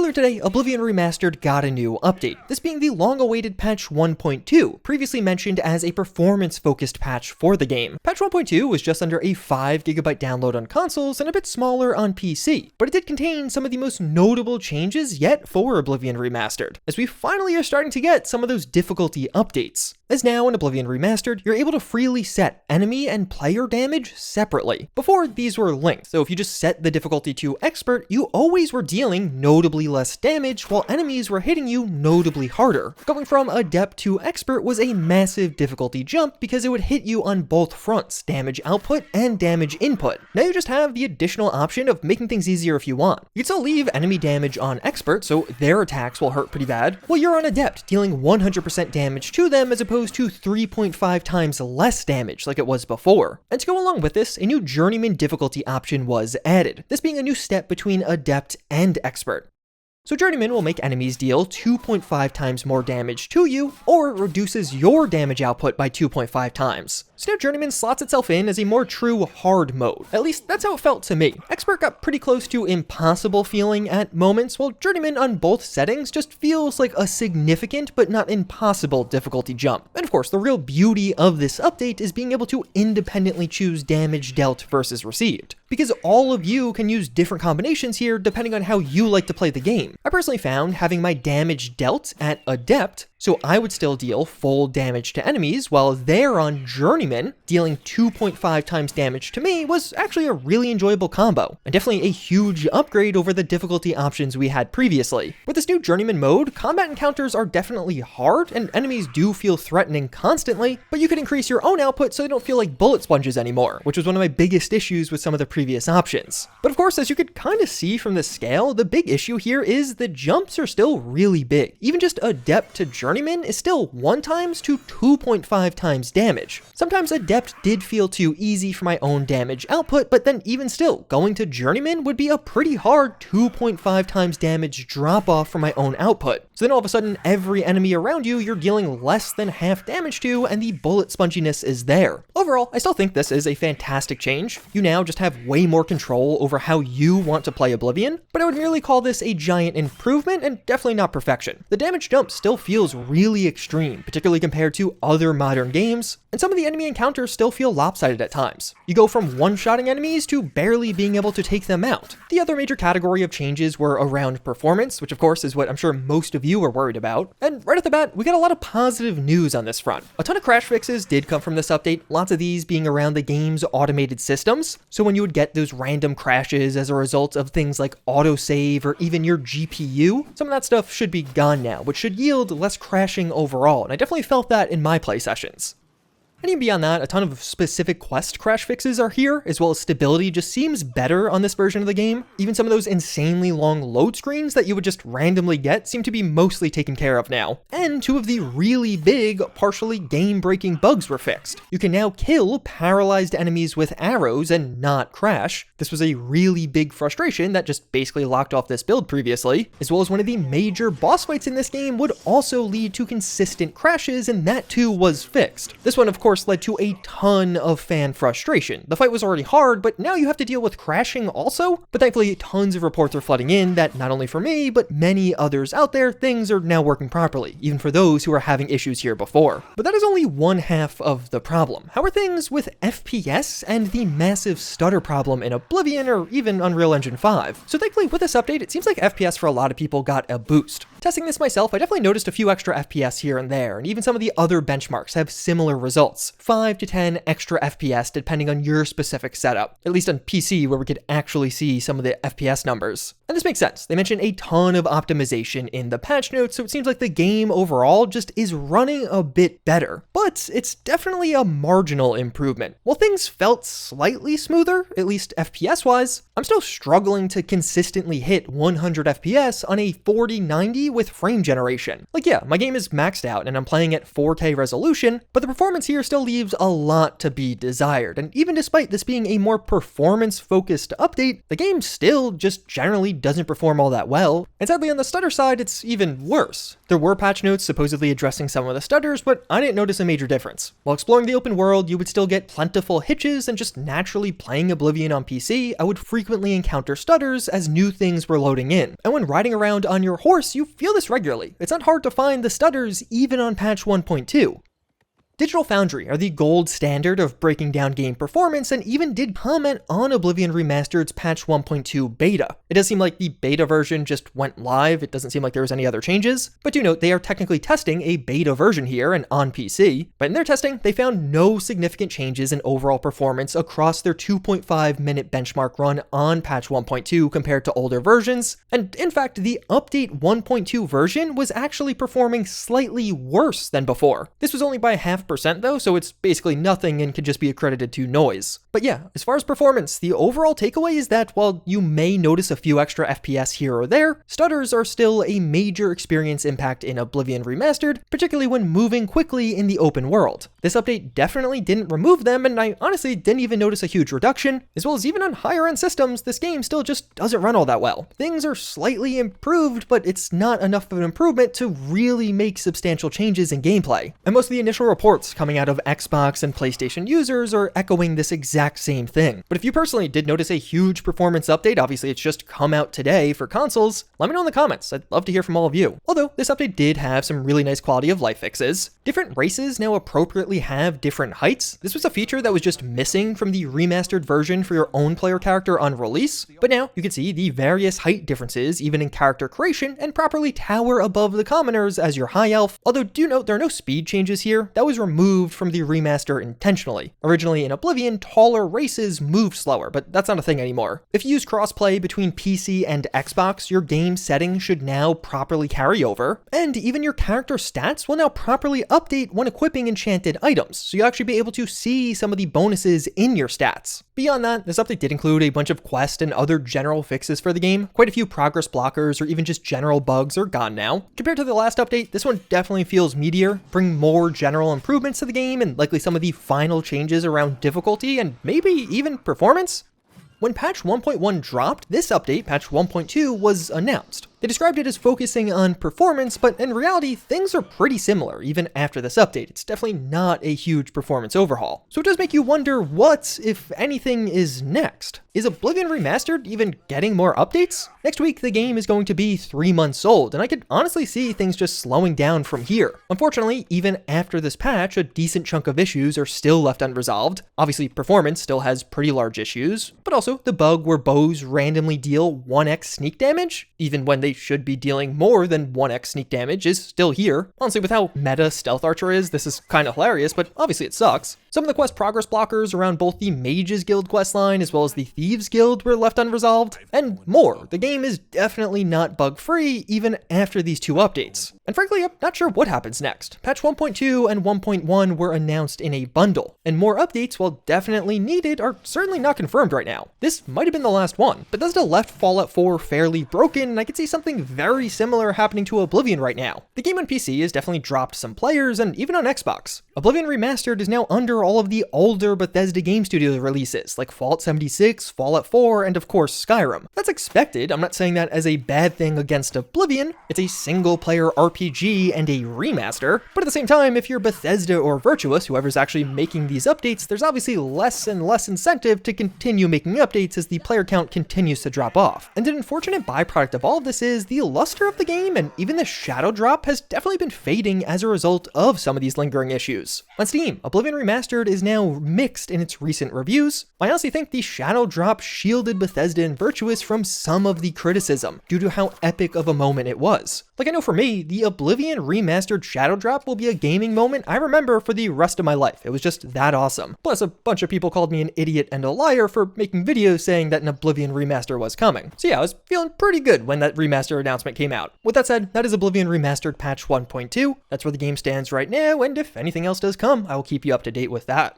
Earlier today, Oblivion Remastered got a new update, this being the long-awaited patch 1.2, previously mentioned as a performance-focused patch for the game. Patch 1.2 was just under a 5GB download on consoles and a bit smaller on PC, but it did contain some of the most notable changes yet for Oblivion Remastered, as we finally are starting to get some of those difficulty updates. As now in Oblivion Remastered, you're able to freely set enemy and player damage separately. Before, these were linked, so if you just set the difficulty to Expert, you always were dealing notably less damage while enemies were hitting you notably harder. Going from Adept to Expert was a massive difficulty jump because it would hit you on both fronts, damage output and damage input. Now you just have the additional option of making things easier if you want. You can still leave enemy damage on Expert, so their attacks will hurt pretty bad, while you're on Adept, dealing 100% damage to them as opposed to 3.5 times less damage like it was before. And to go along with this, a new Journeyman difficulty option was added, this being a new step between Adept and Expert. So Journeyman will make enemies deal 2.5 times more damage to you, or it reduces your damage output by 2.5 times. So now Journeyman slots itself in as a more true hard mode. At least that's how it felt to me. Expert got pretty close to impossible feeling at moments, while Journeyman on both settings just feels like a significant but not impossible difficulty jump. And of course, the real beauty of this update is being able to independently choose damage dealt versus received, because all of you can use different combinations here depending on how you like to play the game. I personally found having my damage dealt at Adept, so I would still deal full damage to enemies while they're on Journeyman, dealing 2.5 times damage to me, was actually a really enjoyable combo, and definitely a huge upgrade over the difficulty options we had previously. With this new Journeyman mode, combat encounters are definitely hard, and enemies do feel threatening constantly, but you can increase your own output so they don't feel like bullet sponges anymore, which was one of my biggest issues with some of the previous options. But of course, as you could kind of see from the scale, the big issue here is the jumps are still really big. Even just Adept to Journeyman is still 1 times to 2.5 times damage. Sometimes Adept did feel too easy for my own damage output, but then even still, going to Journeyman would be a pretty hard 2.5 times damage drop off from my own output. So then all of a sudden, every enemy around you, you're dealing less than half damage to, and the bullet sponginess is there. Overall, I still think this is a fantastic change. You now just have way more control over how you want to play Oblivion, but I would merely call this a giant improvement and definitely not perfection. The damage jump still feels really extreme, particularly compared to other modern games, and some of the enemy encounters still feel lopsided at times. You go from one-shotting enemies to barely being able to take them out. The other major category of changes were around performance, which of course is what I'm sure most of you are worried about. And right off the bat, we got a lot of positive news on this front. A ton of crash fixes did come from this update, lots of these being around the game's automated systems. So when you would get those random crashes as a result of things like autosave or even your GPU, some of that stuff should be gone now, which should yield less crashing overall, and I definitely felt that in my play sessions. And even beyond that, a ton of specific quest crash fixes are here, as well as stability just seems better on this version of the game. Even some of those insanely long load screens that you would just randomly get seem to be mostly taken care of now. And 2 of the really big, partially game-breaking bugs were fixed. You can now kill paralyzed enemies with arrows and not crash. This was a really big frustration that just basically locked off this build previously, as well as one of the major boss fights in this game would also lead to consistent crashes, and that too was fixed. This one, of course, led to a ton of fan frustration. The fight was already hard, but now you have to deal with crashing also. But thankfully, tons of reports are flooding in that not only for me, but many others out there, things are now working properly, even for those who were having issues here before. But that is only one half of the problem. How are things with FPS and the massive stutter problem in Oblivion or even Unreal Engine 5? So thankfully, with this update, it seems like FPS for a lot of people got a boost. Testing this myself, I definitely noticed a few extra FPS here and there, and even some of the other benchmarks have similar results. 5 to 10 extra FPS depending on your specific setup, at least on PC where we could actually see some of the FPS numbers. And this makes sense. They mentioned a ton of optimization in the patch notes, so it seems like the game overall just is running a bit better. But it's definitely a marginal improvement. While things felt slightly smoother, at least FPS-wise, I'm still struggling to consistently hit 100 FPS on a 4090 with frame generation. Like yeah, my game is maxed out and I'm playing at 4K resolution, but the performance here still leaves a lot to be desired. And even despite this being a more performance-focused update, the game still just generally doesn't perform all that well. And sadly on the stutter side, it's even worse. There were patch notes supposedly addressing some of the stutters, but I didn't notice a major difference. While exploring the open world, you would still get plentiful hitches, and just naturally playing Oblivion on PC, I would frequently encounter stutters as new things were loading in. And when riding around on your horse, you feel this regularly. It's not hard to find the stutters even on patch 1.2. Digital Foundry are the gold standard of breaking down game performance and even did comment on Oblivion Remastered's patch 1.2 beta. It does seem like the beta version just went live, it doesn't seem like there was any other changes, but do note they are technically testing a beta version here and on PC, but in their testing they found no significant changes in overall performance across their 2.5 minute benchmark run on patch 1.2 compared to older versions, and in fact the update 1.2 version was actually performing slightly worse than before. This was only by 0.5% though, so it's basically nothing and could just be accredited to noise. But yeah, as far as performance, the overall takeaway is that while you may notice a few extra FPS here or there, stutters are still a major experience impact in Oblivion Remastered, particularly when moving quickly in the open world. This update definitely didn't remove them, and I honestly didn't even notice a huge reduction, as well as even on higher end systems, this game still just doesn't run all that well. Things are slightly improved, but it's not enough of an improvement to really make substantial changes in gameplay. And most of the initial reports coming out of Xbox and PlayStation users are echoing this exact same thing. But if you personally did notice a huge performance update, obviously it's just come out today for consoles, let me know in the comments. I'd love to hear from all of you. Although this update did have some really nice quality of life fixes. Different races now appropriately have different heights. This was a feature that was just missing from the remastered version for your own player character on release, but now you can see the various height differences even in character creation and properly tower above the commoners as your high elf. Although do note there are no speed changes here. That was removed from the remaster intentionally. Originally in Oblivion, taller races moved slower, but that's not a thing anymore. If you use crossplay between PC and Xbox, your game settings should now properly carry over, and even your character stats will now properly update when equipping enchanted items, so you'll actually be able to see some of the bonuses in your stats. Beyond that, this update did include a bunch of quest and other general fixes for the game. Quite a few progress blockers or even just general bugs are gone now. Compared to the last update, this one definitely feels meatier, bring more general improvements to the game and likely some of the final changes around difficulty and maybe even performance. When patch 1.1 dropped, this update, patch 1.2, was announced. They described it as focusing on performance, but in reality, things are pretty similar even after this update. It's definitely not a huge performance overhaul. So it does make you wonder what, if anything, is next. Is Oblivion Remastered even getting more updates? Next week, the game is going to be 3 months old, and I could honestly see things just slowing down from here. Unfortunately, even after this patch, a decent chunk of issues are still left unresolved. Obviously, performance still has pretty large issues, but also the bug where bows randomly deal 1x sneak damage, even when they should be dealing more than 1x sneak damage, is still here. Honestly, with how meta Stealth Archer is, this is kind of hilarious, but obviously it sucks. Some of the quest progress blockers around both the Mages Guild questline as well as the Thieves Guild were left unresolved, and more. The game is definitely not bug-free even after these two updates. And frankly, I'm not sure what happens next. Patch 1.2 and 1.1 were announced in a bundle, and more updates, while definitely needed, are certainly not confirmed right now. This might have been the last one. Bethesda left Fallout 4 fairly broken, and I could see something very similar happening to Oblivion right now. The game on PC has definitely dropped some players, and even on Xbox. Oblivion Remastered is now under all of the older Bethesda Game Studios releases, like Fallout 76, Fallout 4, and of course Skyrim. That's expected. I'm not saying that as a bad thing against Oblivion. It's a single-player RPG and a remaster, but at the same time, if you're Bethesda or Virtuous, whoever's actually making these updates, there's obviously less and less incentive to continue making updates as the player count continues to drop off. And an unfortunate byproduct of all of this is the luster of the game and even the shadow drop has definitely been fading as a result of some of these lingering issues. On Steam, Oblivion Remastered is now mixed in its recent reviews. I honestly think the shadow drop shielded Bethesda and Virtuous from some of the criticism due to how epic of a moment it was. Like I know for me, the Oblivion Remastered shadow drop will be a gaming moment I remember for the rest of my life. It was just that awesome. Plus a bunch of people called me an idiot and a liar for making videos saying that an Oblivion Remaster was coming. So yeah, I was feeling pretty good when that remaster announcement came out. With that said, that is Oblivion Remastered patch 1.2. That's where the game stands right now, and if anything else does come, I will keep you up to date with that.